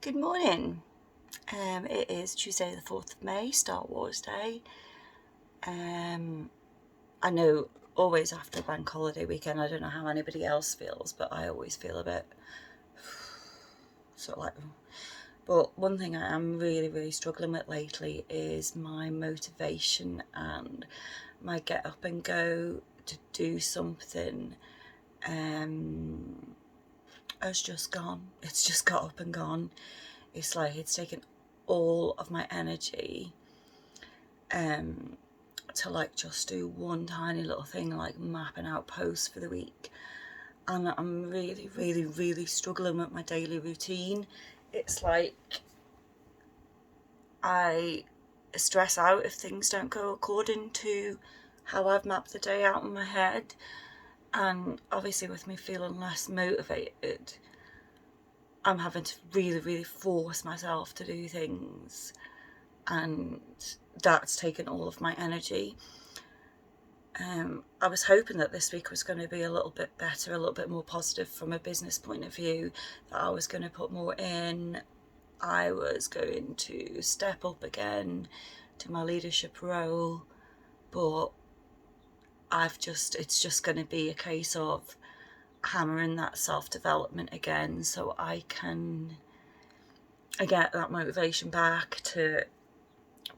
Good morning. It is Tuesday the 4th of May, Star Wars Day. I know always after a bank holiday weekend, I don't know how anybody else feels, but I always feel a bit sort of like... But one thing I am really struggling with lately is my motivation and my get up and go to do something has just gone. It's just got up and gone. It's like it's taken all of my energy to like just do one tiny little thing, like mapping out posts for the week. And I'm really struggling with my daily routine. It's like I stress out if things don't go according to how I've mapped the day out in my head. And obviously with me feeling less motivated, I'm having to really force myself to do things, and that's taken all of my energy. I was hoping that this week was going to be a little bit better, a little bit more positive from a business point of view, that I was going to put more in. I was going to step up again to my leadership role, but it's just going to be a case of hammering that self-development again so I get that motivation back to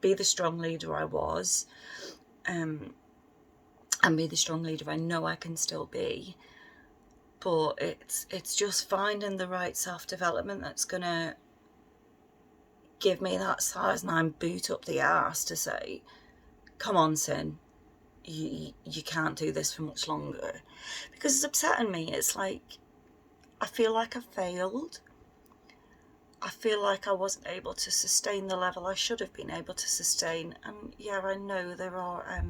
be the strong leader I was, and be the strong leader I know I can still be. But it's just finding the right self-development that's gonna give me that size 9 boot up the arse to say, come on, Sin, you can't do this for much longer. Because it's upsetting me. It's like I feel like I failed. I feel like I wasn't able to sustain the level I should have been able to sustain. And yeah, I know there are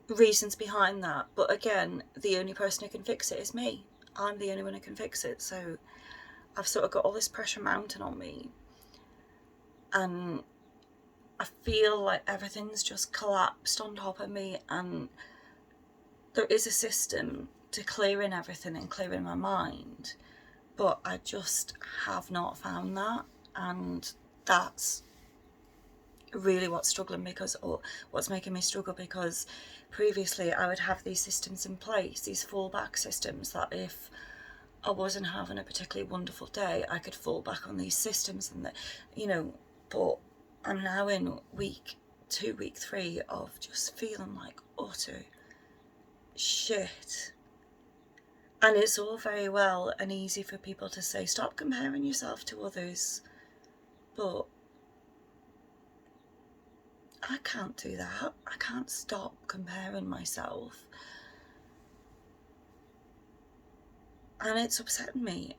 reasons behind that, but again, the only person who can fix it is me. I'm the only one who can fix it. So I've sort of got all this pressure mounting on me, and I feel like everything's just collapsed on top of me, and there is a system to clearing everything and clearing my mind, but I just have not found that. And that's really what's making me struggle, because previously I would have these systems in place, these fallback systems, that if I wasn't having a particularly wonderful day, I could fall back on these systems, and but I'm now in week 2, week 3 of just feeling like utter shit. And it's all very well and easy for people to say, stop comparing yourself to others, but I can't do that. I can't stop comparing myself. And it's upsetting me.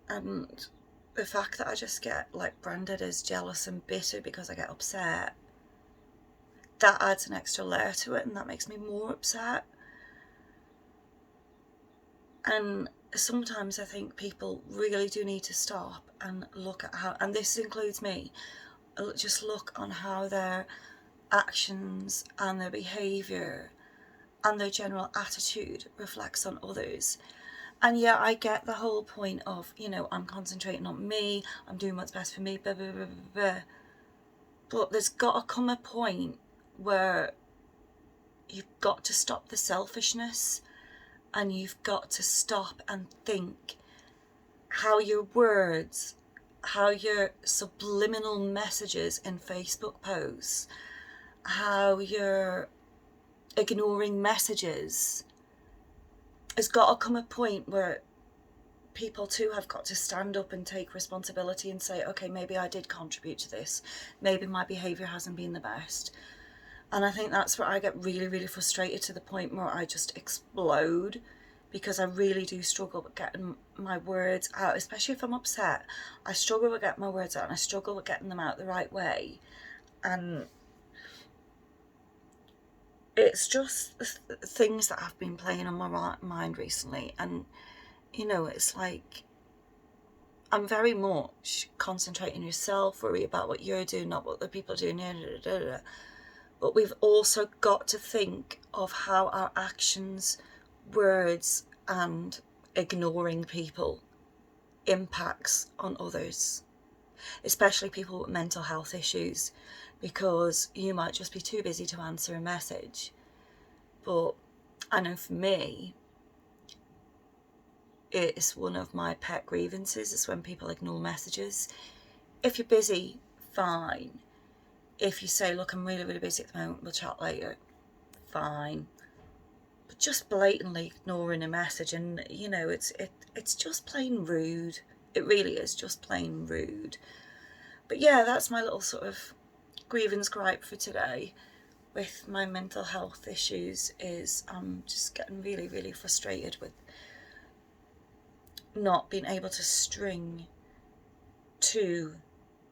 And the fact that I just get like branded as jealous and bitter because I get upset, that adds an extra layer to it, and that makes me more upset. And sometimes I think people really do need to stop and look at how, and this includes me, just look on how their actions and their behaviour and their general attitude reflects on others. And yeah, I get the whole point of, I'm concentrating on me, I'm doing what's best for me, blah, blah, blah, blah, blah. But there's got to come a point where you've got to stop the selfishness, and you've got to stop and think how your words, how your subliminal messages in Facebook posts, how you're ignoring messages. There's got to come a point where people too have got to stand up and take responsibility and say, okay, maybe I did contribute to this. Maybe my behaviour hasn't been the best. And I think that's where I get really frustrated, to the point where I just explode, because I really do struggle with getting my words out, especially if I'm upset. I struggle with getting my words out, and I struggle with getting them out the right way. And it's just things that have been playing on my mind recently. And, it's like I'm very much concentrating on yourself, worry about what you're doing, not what the people are doing. But we've also got to think of how our actions, words, and ignoring people impacts on others, especially people with mental health issues, because you might just be too busy to answer a message. But I know for me, it's one of my pet grievances is when people ignore messages. If you're busy, fine. If you say, look, I'm really, really busy at the moment, we'll chat later, fine. But just blatantly ignoring a message, and you know, it's just plain rude. It really is just plain rude. But yeah, that's my little sort of grievance gripe for today with my mental health issues. Is I'm just getting really, really frustrated with not being able to string 2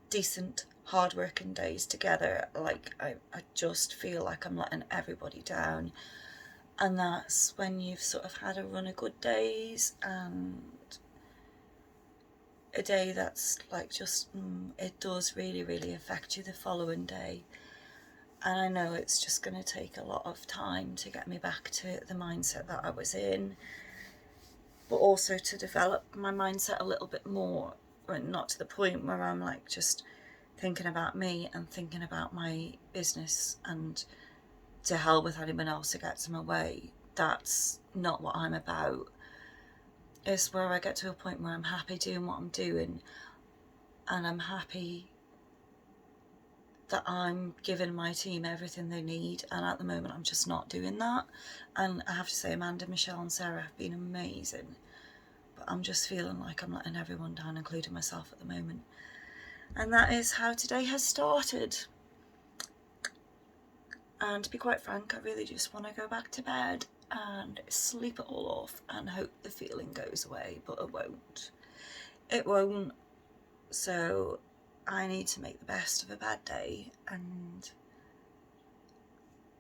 decent hard-working days together. Like I just feel like I'm letting everybody down, and that's when you've sort of had a run of good days and a day that's like just it does really, really affect you the following day. And I know it's just going to take a lot of time to get me back to the mindset that I was in, but also to develop my mindset a little bit more, and not to the point where I'm like just thinking about me and thinking about my business and to hell with anyone else who gets in my way. That's not what I'm about. It's where I get to a point where I'm happy doing what I'm doing, and I'm happy that I'm giving my team everything they need, and at the moment I'm just not doing that. And I have to say, Amanda, Michelle and Sarah have been amazing, but I'm just feeling like I'm letting everyone down, including myself at the moment. And that is how today has started. And to be quite frank, I really just want to go back to bed and sleep it all off and hope the feeling goes away, but it won't. It won't. So I need to make the best of a bad day and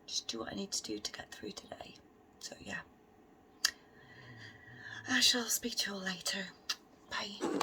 just do what I need to do to get through today. So yeah, I shall speak to you all later. Bye.